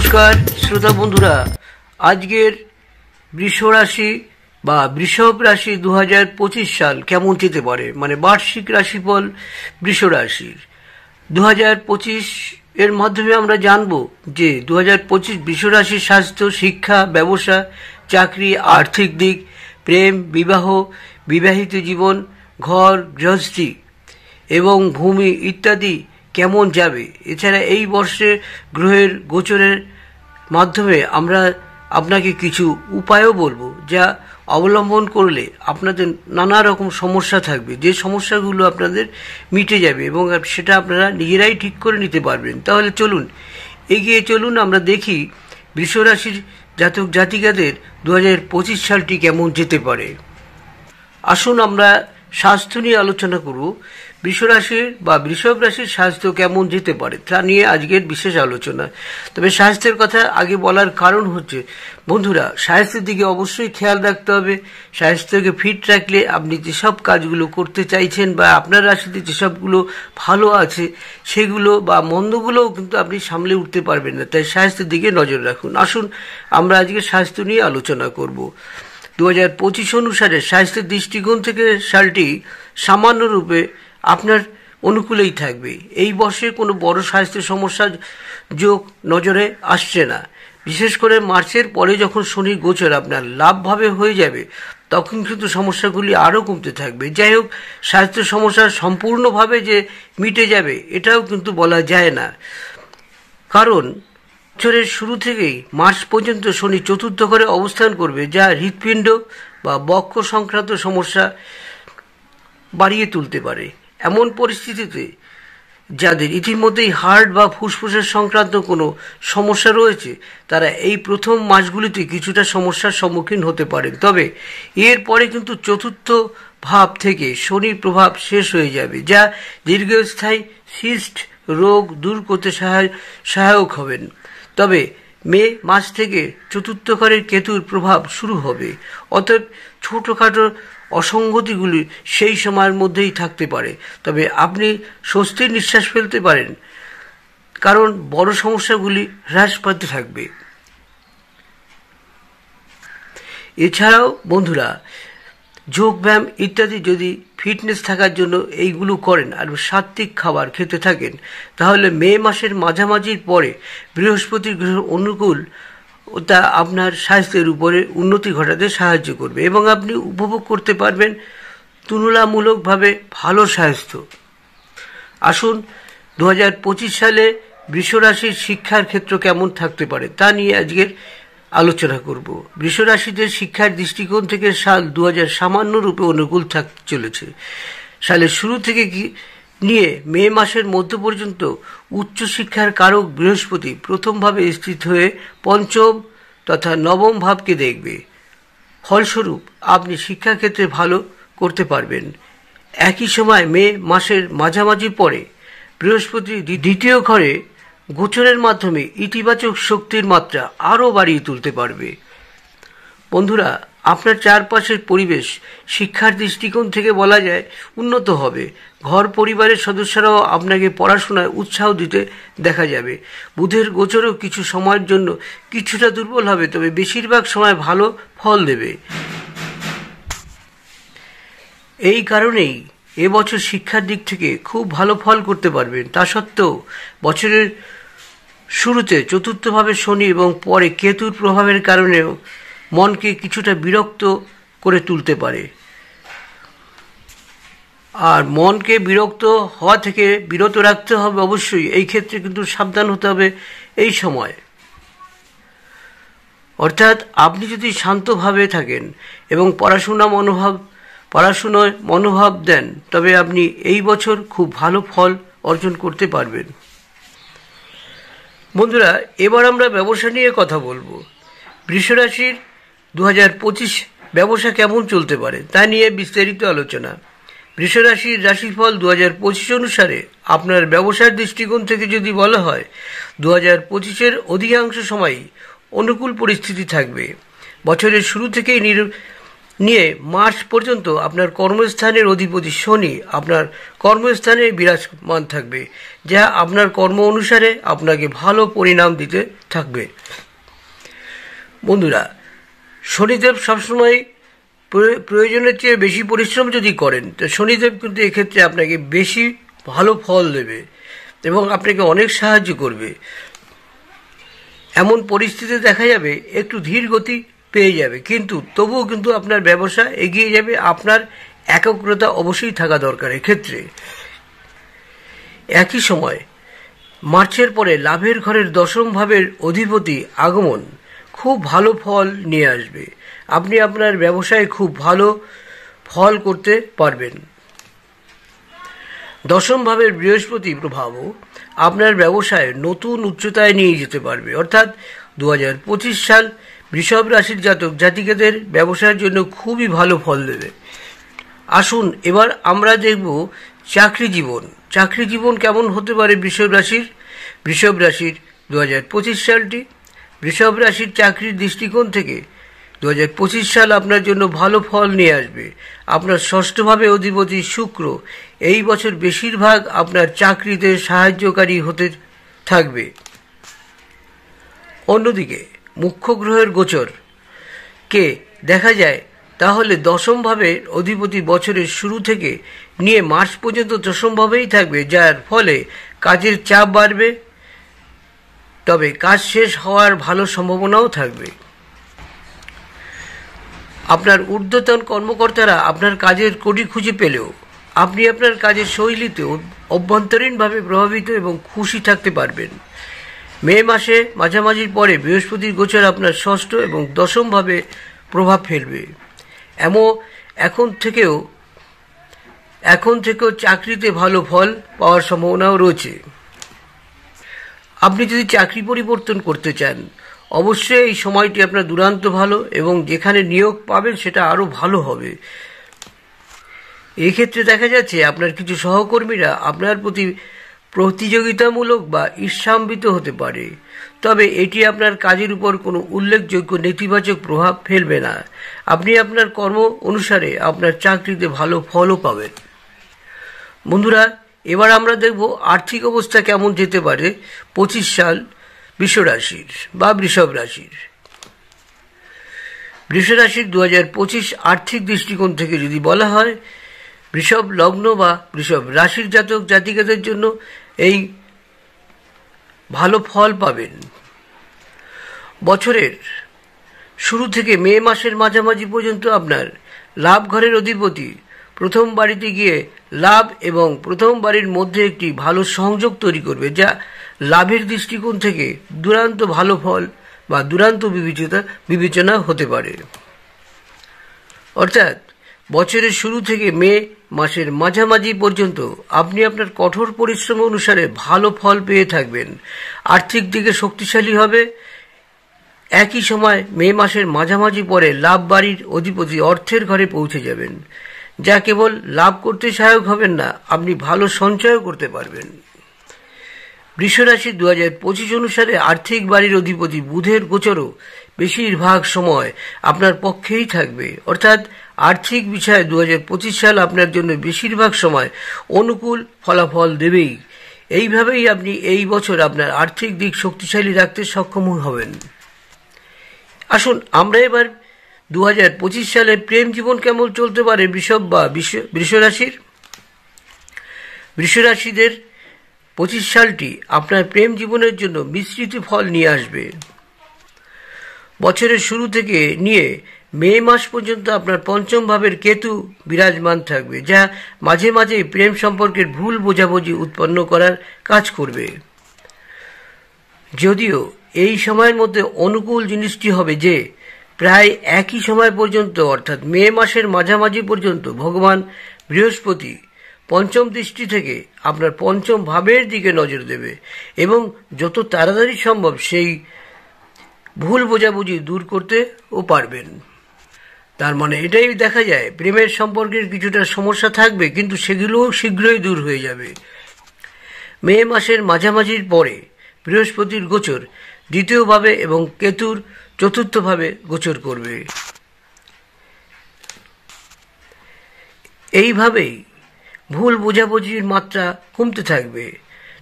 নমস্কার শ্রোতা বন্ধুরা, আজকের বৃষ রাশি বা বৃষভ রাশি 2025 সাল কেমন যেতে পারে, মানে বার্ষিক রাশিফল বৃষ রাশির 2025 এর মাধ্যমে আমরা জানব যে 2025 বৃষ রাশির স্বাস্থ্য, শিক্ষা, ব্যবসা, চাকরি, আর্থিক দিক, প্রেম, বিবাহ, বিবাহিত জীবন, ঘর গৃহস্থী এবং ভূমি ইত্যাদি কেমন যাবে। এছাড়া এই বর্ষে গ্রহের গোচরের মাধ্যমে আমরা আপনাকে কিছু উপায়ও বলবো, যা অবলম্বন করলে আপনাদের নানা রকম সমস্যা থাকবে, যে সমস্যাগুলো আপনাদের মিটে যাবে এবং সেটা আপনারা নিজেরাই ঠিক করে নিতে পারবেন। তাহলে চলুন এগিয়ে চলুন, আমরা দেখি বৃষ রাশির জাতক জাতিকাদের 2025 সালটি কেমন যেতে পারে। আসুন আমরা স্বাস্থ্য নিয়ে আলোচনা করব। বৃষ রাশির বা বৃষভ রাশির স্বাস্থ্য কেমন যেতে পারে তা নিয়ে আজকের বিশেষ আলোচনা। তবে স্বাস্থ্যের কথা আগে বলার কারণ হচ্ছে, বন্ধুরা, স্বাস্থ্যের দিকে অবশ্যই খেয়াল রাখতে হবে। স্বাস্থ্যকে ফিট রাখলে আপনি যেসব কাজগুলো করতে চাইছেন বা আপনার রাশিতে যেসবগুলো ভালো আছে সেগুলো বা মন্দগুলোও কিন্তু আপনি সামলে উঠতে পারবেন না। তাই স্বাস্থ্যের দিকে নজর রাখুন। আসুন আমরা আজকে স্বাস্থ্য নিয়ে আলোচনা করব। 2025 অনুসারে স্বাস্থ্যের দৃষ্টিকোণ থেকে সালটি সামান্য রূপে আপনার অনুকূলেই থাকবে। এই বর্ষে কোনো বড় স্বাস্থ্য সমস্যা যোগ নজরে আসছে না। বিশেষ করে মার্চের পরে যখন শনি গোচর আপনার লাভভাবে হয়ে যাবে, তখন কিন্তু সমস্যাগুলি আরও কমতে থাকবে। যাই হোক, স্বাস্থ্য সমস্যা সম্পূর্ণভাবে যে মিটে যাবে এটাও কিন্তু বলা যায় না, কারণ বছরের শুরু থেকেই মার্চ পর্যন্ত শনি চতুর্থ ঘরে অবস্থান করবে, যা হৃৎপিণ্ড বা বক্ষ সংক্রান্ত সমস্যা বাড়িয়ে তুলতে পারে। এমন পরিস্থিতিতে যাদের ইতিমধ্যেই হার্ট বা ফুসফুসের সংক্রান্ত কোনো সমস্যা রয়েছে, তারা এই প্রথম মাসগুলিতে কিছুটা সমস্যার সম্মুখীন হতে পারেন। তবে এরপরে কিন্তু চতুর্থ ভাব থেকে শনির প্রভাব শেষ হয়ে যাবে, যা দীর্ঘস্থায়ী সিস্ট রোগ দূর করতে সহায়ক হবেন। তবে মে মাস থেকে চতুর্থ ঘরের কেতুর প্রভাব শুরু হবে, অতএব ছোটোখাটো অসঙ্গতিগুলি সেই সময়ের মধ্যেই থাকতে পারে। তবে আপনি স্বস্তির নিঃশ্বাস ফেলতে পারেন, কারণ বড় সমস্যাগুলি হ্রাস পাতে থাকবে। এছাড়াও বন্ধুরা, যোগব্যায়াম ইত্যাদি যদি ফিটনেস থাকার জন্য এইগুলো করেন আর সাত্ত্বিক খাবার খেতে থাকেন, তাহলে মে মাসের মাঝামাঝির পরে বৃহস্পতির গ্রহের অনুকূল তা আপনার স্বাস্থ্যের উপরে উন্নতি ঘটাতে সাহায্য করবে এবং আপনি উপভোগ করতে পারবেন তুলনামূলকভাবে ভালো স্বাস্থ্য। আসুন 2025 সালে বৃষ রাশির শিক্ষার ক্ষেত্র কেমন থাকতে পারে তা নিয়ে আজকের আলোচনা করব। বৃষ রাশিদের শিক্ষার দৃষ্টিকোণ থেকে সাল 2000 সামান্য রূপে অনুকূল থাকতে চলেছে। সালের শুরু থেকে নিয়ে মে মাসের মধ্য পর্যন্ত উচ্চশিক্ষার কারক বৃহস্পতি প্রথমভাবে স্থিত হয়ে পঞ্চম তথা নবম ভাবকে দেখবে। ফলস্বরূপ আপনি শিক্ষাক্ষেত্রে ভালো করতে পারবেন। একই সময় মে মাসের মাঝামাঝি পরে বৃহস্পতি দ্বিতীয় ঘরে গোচরের মাধ্যমে ইতিবাচক শক্তির মাত্রা আরও বাড়িয়ে তুলতে পারবে। বন্ধুরা, আপনার চারপাশের পরিবেশ শিক্ষার দৃষ্টিকোণ থেকে বলা যায় উন্নত হবে। ঘর পরিবারের সদস্যরাও আপনাকে পড়াশোনায় উৎসাহ দিতে দেখা যাবে। বুধের গোচরও কিছু সময়ের জন্য কিছুটা দুর্বল হবে, তবে বেশিরভাগ সময় ভালো ফল দেবে। এই কারণেই এবছর শিক্ষার দিক থেকে খুব ভালো ফল করতে পারবেন। তা সত্ত্বেও বছরের শুরুতে চতুর্থভাবে শনি এবং পরে কেতুর প্রভাবের কারণেও মনকে কিছুটা বিরক্ত করে তুলতে পারে। আর মনকে বিরক্ত হওয়া থেকে বিরত রাখতে হবে অবশ্যই। এই ক্ষেত্রে কিন্তু সাবধান হতে হবে এই সময়। অর্থাৎ আপনি যদি শান্তভাবে থাকেন এবং পড়াশোনায় মনোভাব দেন, তবে আপনি এই বছর খুব ভালো ফল অর্জন করতে পারবেন। বন্ধুরা, এবার আমরা ব্যবসা নিয়ে কথা বলবো। বৃষ রাশির 2025 ব্যবসা কেমন চলতে পারে তা নিয়ে বিস্তারিত আলোচনা। বৃষ রাশির রাশিফল 2025 অনুসারে আপনার ব্যবসার দৃষ্টিকোণ থেকে যদি বলা হয়, 2025-এর অধিকাংশ সময়ই অনুকূল পরিস্থিতি থাকবে। বছরের শুরু থেকেই নিয়ে মার্চ পর্যন্ত আপনার কর্মস্থানের অধিপতি শনি আপনার কর্মস্থানে বিরাজমান থাকবে, যা আপনার কর্ম অনুসারে আপনাকে ভালো পরিণাম দিতে থাকবে। বন্ধুরা, শনিদেব সবসময় প্রয়োজনের চেয়ে বেশি পরিশ্রম যদি করেন, তো শনিদেব কিন্তু এক্ষেত্রে আপনাকে বেশি ভালো ফল দেবে এবং আপনাকে অনেক সাহায্য করবে। এমন পরিস্থিতি দেখা যাবে একটু ধীর গতি পেয়ে যাবে, কিন্তু তবুও কিন্তু আপনার ব্যবসা এগিয়ে যাবে। আপনার একাগ্রতা অবশ্যই থাকা দরকার এক্ষেত্রে। একই সময় মার্চের পরে লাভের ঘরের দশম ভাবের অধিপতি আগমন খুব ভালো ফল নিয়ে আসবে। আপনি আপনার ব্যবসায় খুব ভালো ফল করতে পারবেন। দশম ভাবের বৃহস্পতি প্রভাবও আপনার ব্যবসায় নতুন উচ্চতায় নিয়ে যেতে পারবে। অর্থাৎ 2025 সাল বৃষভ রাশির জাতক জাতিকাদের ব্যবসার জন্য খুবই ভালো ফল দেবে। আসুন এবার আমরা দেখব চাকরি জীবন কেমন হতে পারে বৃষভ রাশির 2025 সালটি। বৃষভ রাশির চাকরির দৃষ্টিকোণ থেকে 2025 সাল আপনার জন্য ভালো ফল নিয়ে আসবে। আপনার ষষ্ঠভাবে অধিপতি শুক্র এই বছর বেশিরভাগ আপনার চাকরিতে সাহায্যকারী হতে থাকবে। অন্যদিকে মুখ্য গ্রহের গোচর কে দেখা যায়, তাহলে দশম ভাবের অধিপতি বছরের শুরু থেকে নিয়ে মার্চ পর্যন্ত দশম ভাবেই থাকবে, যার ফলে কাজের চাপ বাড়বে, তবে কাজ শেষ হওয়ার ভালো সম্ভাবনাও থাকবে। আপনার ঊর্ধ্বতন কর্মকর্তারা আপনার কাজের কড়ি খুঁজে পেলেও আপনি আপনার কাজের শৈলীতে অভ্যন্তরীণভাবে প্রভাবিত এবং খুশি থাকতে পারবেন। মে মাসে মাঝামাঝির পরে বৃহস্পতির গোচর আপনার ষষ্ঠ এবং দশম ভাবে প্রভাব ফেলবে। এখন থেকেও চাকরিতে ভালো ফল পাওয়ার সম্ভাবনাও রয়েছে। আপনি যদি চাকরি পরিবর্তন করতে চান, অবশ্যই এই সময়টি আপনার দুরান্ত ভালো এবং যেখানে নিয়োগ পাবেন সেটা আরও ভালো হবে। এক্ষেত্রে দেখা যাচ্ছে আপনার কিছু সহকর্মীরা আপনার প্রতি প্রতিযোগিতামূলক বা ঈর্ষান্বিত হতে পারে, তবে এটি আপনার কাজের উপর কোনো উল্লেখযোগ্য নেতিবাচক প্রভাব ফেলবে না। আপনি আপনার কর্ম অনুসারে আপনার চাকরিতে ভালো ফলও পাবেন। বন্ধুরা, এবার আমরা দেখব আর্থিক অবস্থা কেমন যেতে পারে 25 সাল বৃষভ রাশির। বৃষ রাশির 2025 আর্থিক দৃষ্টিকোণ থেকে যদি বলা হয়, বৃষভ লগ্ন বা বৃষভ রাশির জাতক জাতিকাদের জন্য এই ভালো ফল পাবেন। বছরের শুরু থেকে মে মাসের মাঝামাঝি পর্যন্ত আপনার লাভ ঘরের অধিপতি প্রথম বাড়িতে গিয়ে লাভ এবং প্রথম বাড়ির মধ্যে একটি ভালো সংযোগ তৈরি করবে, যা লাভের দৃষ্টিকোণ থেকে দুরান্ত ভালো ফল বা দুরান্ত বিবেচনা হতে পারে। অর্থাৎ বছরের শুরু থেকে মে মাসের মাঝামাঝি পর্যন্ত আপনি আপনার কঠোর পরিশ্রম অনুসারে ভালো ফল পেয়ে থাকবেন। আর্থিক দিকে শক্তিশালী হবে। একই সময় মে মাসের মাঝামাঝি পরে লাভ বাড়ির অধিপতি অর্থের ঘরে পৌঁছে যাবেন, যা কেবল লাভ করতে সহায়ক হবেন না, আপনি ভালো সঞ্চয়ও করতে পারবেন। বৃষ রাশি 2025 অনুসারে আর্থিক বাড়ির অধিপতি বুধের গোচরও বেশিরভাগ সময় আপনার পক্ষেই থাকবে। অর্থাৎ আর্থিক বিষয়ে 2025 সাল আপনার জন্য বেশিরভাগ সময় অনুকূল ফলাফল দেবেই। এইভাবেই আপনি এই বছর আপনার আর্থিক দিক শক্তিশালী রাখতে সক্ষম হবেন। আসুন আমরা এবার 2025 সালে প্রেম জীবন কেমন চলতে পারে বৃষ রাশিদের 25 সালটি আপনার প্রেম জীবনের জন্য মিশ্রিত ফল নিয়ে আসবে। বছরের শুরু থেকে নিয়ে মে মাস পর্যন্ত আপনার পঞ্চম ভাবের কেতু বিরাজমান থাকবে, যা মাঝে মাঝে প্রেম সম্পর্কের ভুল বোঝাবুঝি উৎপন্ন করার কাজ করবে। যদিও এই সময়ের মধ্যে অনুকূল জিনিসটি হবে যে প্রায় একই সময় পর্যন্ত, অর্থাৎ মে মাসের মাঝামাঝি পর্যন্ত ভগবান বৃহস্পতি পঞ্চম দৃষ্টি থেকে আপনার পঞ্চম ভাবের দিকে নজর দেবে এবং যত তাড়াতাড়ি সম্ভব সেই ভুল বোঝাবুঝি দূর করতেও পারবেন। তার মানে এটাই দেখা যায়, প্রেমের সম্পর্কের কিছুটা সমস্যা থাকবে, কিন্তু সেগুলোও শীঘ্রই দূর হয়ে যাবে। মে মাসের মাঝামাঝির পরে বৃহস্পতির গোচর দ্বিতীয়ভাবে এবং কেতুর চতুর্থভাবে গোচর করবে। এইভাবেই ভুল বোঝাবুঝির মাত্রা কমতে থাকবে।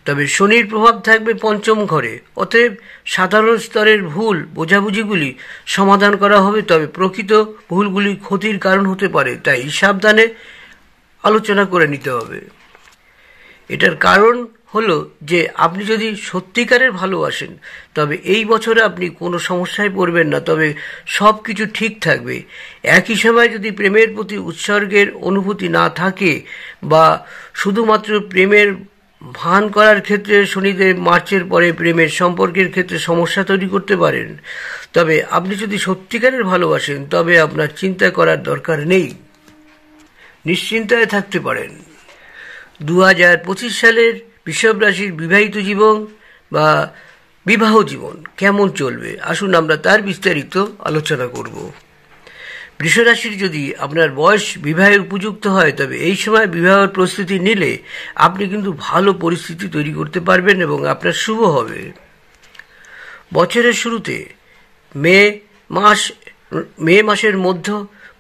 তবে শনির প্রভাব থাকবে পঞ্চম ঘরে, অতএব সাধারণ স্তরের ভুল বোঝাবুঝিগুলি সমাধান করা হবে, তবে প্রকৃত ভুলগুলি ক্ষতির কারণ হতে পারে, তাই সাবধানে আলোচনা করে নিতে হবে। এটার কারণ হলো যে আপনি যদি সত্যিকারের ভালোবাসেন তবে এই বছরে আপনি কোনো সমস্যায় পড়বেন না, তবে সব কিছু ঠিক থাকবে। একই সময় যদি প্রেমের প্রতি উৎসর্গের অনুভূতি না থাকে বা শুধুমাত্র প্রেমের ভান করার ক্ষেত্রে শনিদেব মার্চের পরে প্রেমের সম্পর্কের ক্ষেত্রে সমস্যা তৈরি করতে পারেন, তবে আপনি যদি সত্যিকারের ভালোবাসেন তবে আপনার চিন্তা করার দরকার নেই, নিশ্চিন্তায় থাকতে পারেন। 2025 সালের বৃষভ রাশির বিবাহিত জীবন বা বিবাহ জীবন কেমন চলবে, আসুন আমরা তার বিস্তারিত আলোচনা করব। বৃষ রাশির যদি আপনার বয়স বিবাহের উপযুক্ত হয় তবে এই সময় বিবাহের প্রস্তুতি নিলে আপনি কিন্তু ভালো পরিস্থিতি তৈরি করতে পারবেন এবং আপনার শুভ হবে। বছরের শুরুতে মে মাসের মধ্য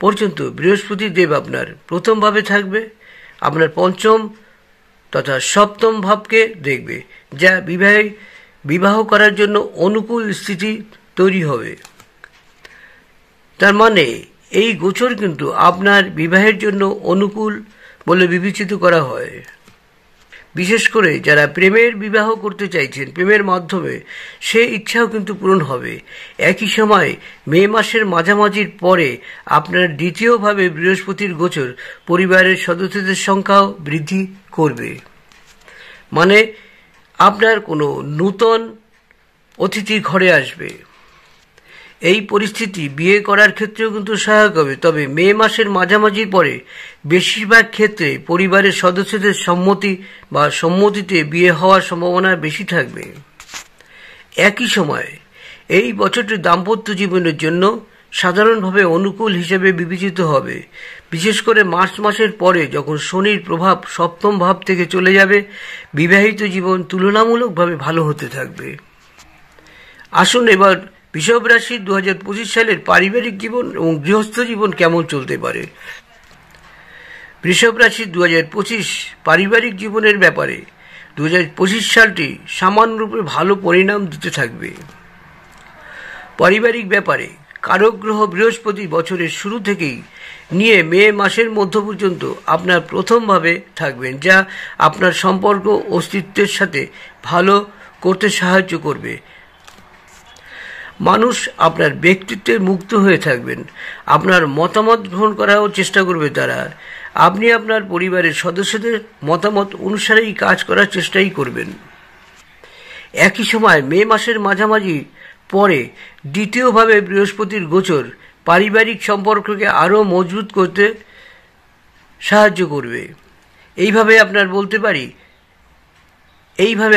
পর্যন্ত বৃহস্পতি দেব আপনার প্রথম ভাবে থাকবে, আপনার পঞ্চম তথা সপ্তম ভাবকে দেখবে, যা বিবাহ করার জন্য অনুকূল স্থিতি তৈরি হবে। তার মানে এই গোচর কিন্তু আপনার বিবাহের জন্য অনুকূল বলে বিবেচিত করা হয়। বিশেষ করে যারা প্রেমের বিবাহ করতে চাইছেন, প্রেমের মাধ্যমে সে ইচ্ছাও কিন্তু পূরণ হবে। একই সময় মে মাসের মাঝামাঝির পরে আপনার দ্বিতীয়ভাবে বৃহস্পতির গোচর পরিবারের সদস্যদের সংখ্যাও বৃদ্ধি করবে, মানে আপনার কোনো নূতন অতিথি ঘরে আসবে। এই পরিস্থিতি বিয়ে করার ক্ষেত্রেও কিন্তু সহায়ক হবে, তবে মে মাসের মাঝামাঝির পরে বেশিরভাগ ক্ষেত্রে পরিবারের সদস্যদের সম্মতিতে বিয়ে হওয়ার সম্ভাবনা বেশি থাকবে। একই সময় এই বছরটি দাম্পত্য জীবনের জন্য সাধারণভাবে অনুকূল হিসেবে বিবেচিত হবে, বিশেষ করে মার্চ মাসের পরে যখন শনির প্রভাব সপ্তম ভাব থেকে চলে যাবে, বিবাহিত জীবন তুলনামূলকভাবে ভালো হতে থাকবে। আসুন এবার বৃষভ রাশির 2025 সালের পারিবারিক জীবন এবং গৃহস্থ জীবন কেমন চলতে পারে। বৃষভ রাশির 2025 পারিবারিক জীবনের ব্যাপারে 2025 সালটি সামান্যরূপে ভালো পরিণাম দিতে থাকবে। পারিবারিক ব্যাপারে কারক গ্রহ বৃহস্পতি বছরের শুরু থেকেই নিয়ে মে মাসের মধ্য পর্যন্ত আপনার প্রথমভাবে থাকবেন, যা আপনার সম্পর্ক অস্তিত্বের সাথে ভালো করতে সাহায্য করবে। মানুষ আপনার ব্যক্তিত্বে মুগ্ধ হয়ে থাকবেন, আপনার মতামত গ্রহণ করার চেষ্টা করবে তারা। আপনি আপনার পরিবারের সদস্যদের মতামত অনুসারেই কাজ করার চেষ্টাই করবেন। একই সময় মে মাসের মাঝামাঝি পরে দ্বিতীয়ভাবে বৃহস্পতির গোচর পারিবারিক সম্পর্ককে আরও মজবুত করতে সাহায্য করবে। এইভাবে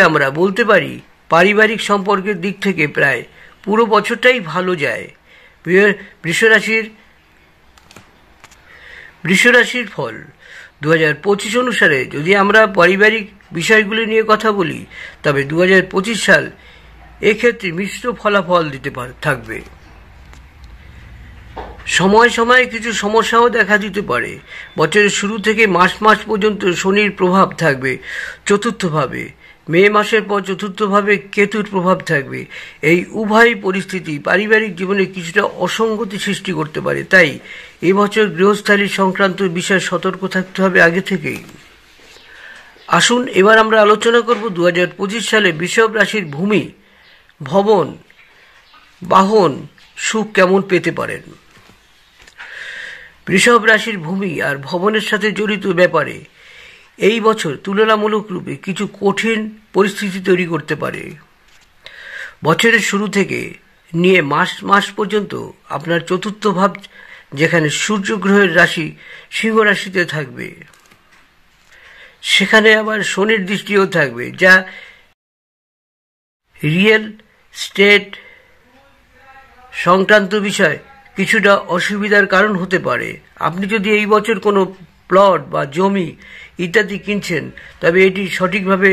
আমরা বলতে পারি পারিবারিক সম্পর্কের দিক থেকে প্রায় পুরো বছরটাই ভালো যায়। বৃষ রাশির ফল 2025 অনুসারে যদি আমরা পারিবারিক বিষয়গুলি নিয়ে কথা বলি তবে 2025 সাল এক্ষেত্রে মিশ্র ফলাফল দিতে থাকবে। সময় সময়ে কিছু সমস্যাও দেখা দিতে পারে। বছরের শুরু থেকে মাস পর্যন্ত শনির প্রভাব থাকবে চতুর্থভাবে, মে মাসের পর চতুর্থভাবে কেতুর প্রভাব থাকবে। এই উভয় পরিস্থিতি পারিবারিক জীবনে কিছুটা অসঙ্গতি সৃষ্টি করতে পারে, তাই এবছর গৃহস্থালী সংক্রান্ত বিষয়ে সতর্ক থাকতে হবে আগে থেকেই। আসুন এবার আমরা আলোচনা করব 2025 সালে বৃষভ রাশির ভূমি, ভবন, বাহন সুখ কেমন পেতে পারেন। বৃষভ রাশির ভূমি আর ভবনের সাথে জড়িত ব্যাপারে এই বছর তুলনামূলক রূপে কিছু কঠিন পরিস্থিতি তৈরি করতে পারে। বছরের শুরু থেকে নিয়ে মাস পর্যন্ত আপনার চতুর্থ ভাব, যেখানে সূর্য গ্রহের রাশি সিংহ রাশিতে থাকবে, সেখানে আবার শনির দৃষ্টিও থাকবে, যা রিয়েল স্টেট সংক্রান্ত বিষয় কিছুটা অসুবিধার কারণ হতে পারে। আপনি যদি এই বছর কোনো প্লট বা জমি ইত্যাদি কিনছেন তবে এটি সঠিকভাবে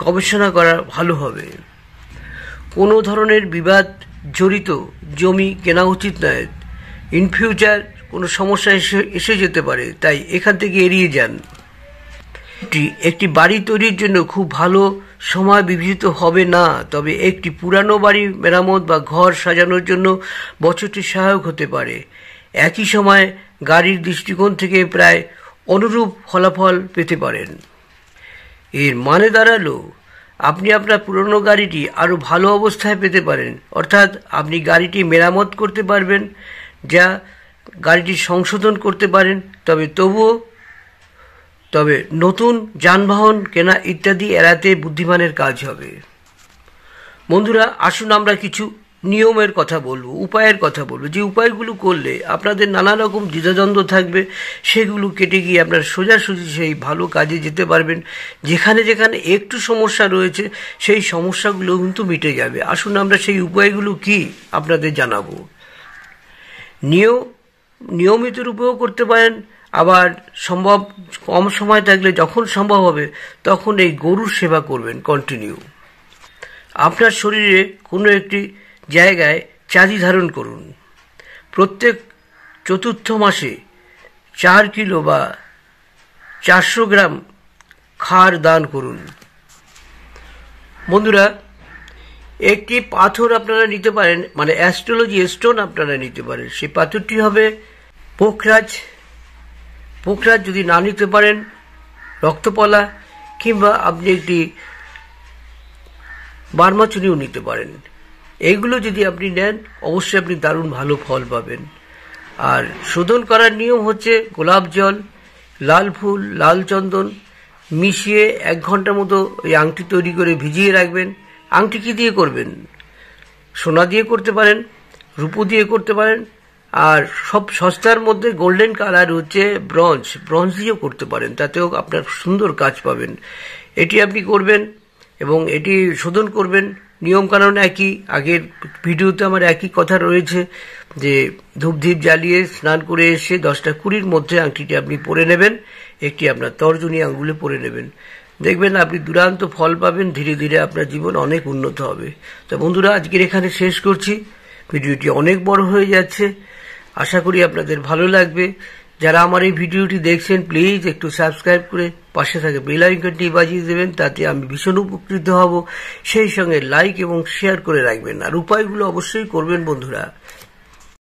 গবেষণা করা ভালো হবে। কোনো ধরনের বিবাদ জড়িত জমি কেনা উচিত নয়। ইন ফিউচার কোনো সমস্যা এসে যেতে পারে, তাই এখান থেকে এড়িয়ে যান। একটি বাড়ি তৈরির জন্য খুব ভালো সময় বিবেচিত হবে না, তবে একটি পুরানো বাড়ি মেরামত বা ঘর সাজানোর জন্য বছরটি সহায়ক হতে পারে। একই সময় গাড়ির দৃষ্টিকোণ থেকে প্রায় অনুরূপ ফলাফল পেতে পারেন। এর মানে দাঁড়ালো আপনি আপনার পুরনো গাড়িটি আরও ভালো অবস্থায় পেতে পারেন, অর্থাৎ আপনি গাড়িটি মেরামত করতে পারবেন, যা গাড়িটি সংশোধন করতে পারেন, তবে নতুন যানবাহন কেনা ইত্যাদি এড়াতে বুদ্ধিমানের কাজ হবে। বন্ধুরা, আসুন আমরা কিছু নিয়মের কথা বলবো, উপায়ের কথা বলবো, যে উপায়গুলো করলে আপনাদের নানা রকম দ্বিধাদ্বন্দ্ব থাকবে, সেগুলো কেটে গিয়ে আপনার সোজাসুজি সেই ভালো কাজে যেতে পারবেন। যেখানে যেখানে একটু সমস্যা রয়েছে সেই সমস্যাগুলো কিন্তু মিটে যাবে। আসুন আমরা সেই উপায়গুলো কি আপনাদের জানাবো। নিয়মিত রূপেও করতে পারেন, আবার সম্ভব কম সময় থাকলে যখন সম্ভব হবে তখন এই গরুর সেবা করবেন কন্টিনিউ। আপনার শরীরে কোনো একটি জায়গায় চাঁদি ধারণ করুন। প্রত্যেক চতুর্থ মাসে 4 কিলো বা 400 গ্রাম খার দান করুন। বন্ধুরা, একটি পাথর আপনারা নিতে পারেন, মানে অ্যাস্ট্রোলজি স্টোন আপনারা নিতে পারেন। সেই পাথরটি হবে পোখরাজ। যদি না নিতে পারেন রক্তপলা, কিংবা আপনি একটি বার্মাচুনিও নিতে পারেন। এইগুলো যদি আপনি নেন অবশ্যই আপনি দারুণ ভালো ফল পাবেন। আর শোধন করার নিয়ম হচ্ছে গোলাপ জল, লাল ফুল, লাল চন্দন মিশিয়ে 1 ঘন্টার মতো ওই আংটি তৈরি করে ভিজিয়ে রাখবেন। আংটি কি দিয়ে করবেন? সোনা দিয়ে করতে পারেন, রূপো দিয়ে করতে পারেন, আর সব সস্তার মধ্যে গোল্ডেন কালার হচ্ছে ব্রঞ্জ দিয়েও করতে পারেন, তাতেও আপনার সুন্দর কাজ পাবেন। এটি আপনি করবেন এবং এটি শোধন করবেন। নিয়মকানুন একই, আগের ভিডিওতে আমার একই কথা রয়েছে যে ধূপধীপ জ্বালিয়ে স্নান করে এসে 10টা-20-র মধ্যে আংটিটি আপনি পরে নেবেন, একটি আপনার তর্জনী আঙুলে পরে নেবেন। দেখবেন আপনি দুর্দান্ত ফল পাবেন, ধীরে ধীরে আপনার জীবন অনেক উন্নত হবে। তো বন্ধুরা, আজকের এখানে শেষ করছি। ভিডিওটি অনেক বড় হয়ে যাচ্ছে, আশা করি আপনাদের ভালো লাগবে। যারা আমার এই ভিডিওটি দেখছেন প্লিজ একটু সাবস্ক্রাইব করে পাশে থাকে বেল আইকনটি বাজিয়ে দেবেন, তাতে আমি ভীষণ উপকৃত হব। সেই সঙ্গে লাইক এবং শেয়ার করে রাখবেন, আর উপায়গুলো অবশ্যই করবেন বন্ধুরা।